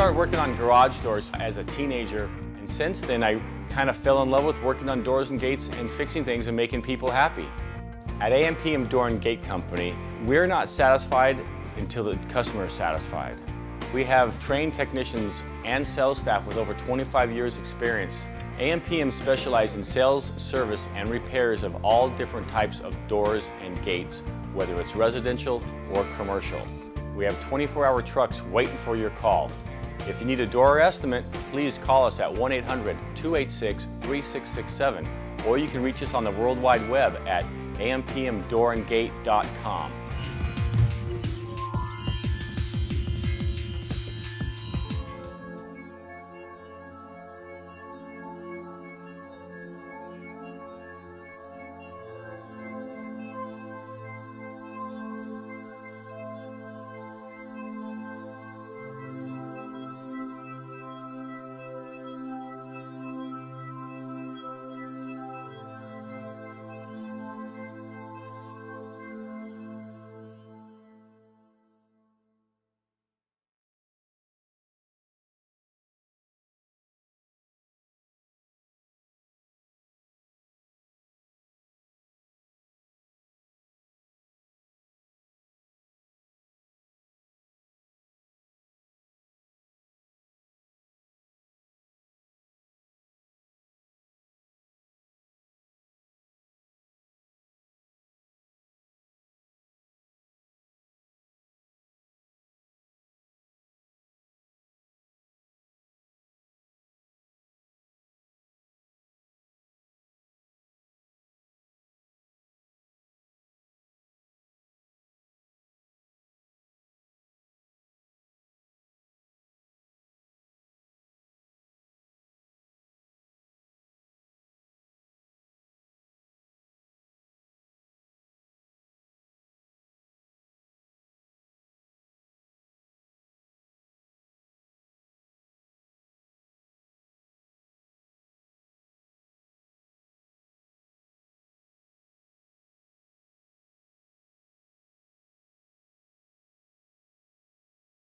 started working on garage doors as a teenager, and since then I kind of fell in love with working on doors and gates and fixing things and making people happy. At AM/PM Door and Gate Company, we're not satisfied until the customer is satisfied. We have trained technicians and sales staff with over 25 years experience. AM/PM specializes in sales, service, and repairs of all different types of doors and gates, whether it's residential or commercial. We have 24-hour trucks waiting for your call. If you need a door estimate, please call us at 1-800-286-3667, or you can reach us on the World Wide Web at ampmdoorandgate.com.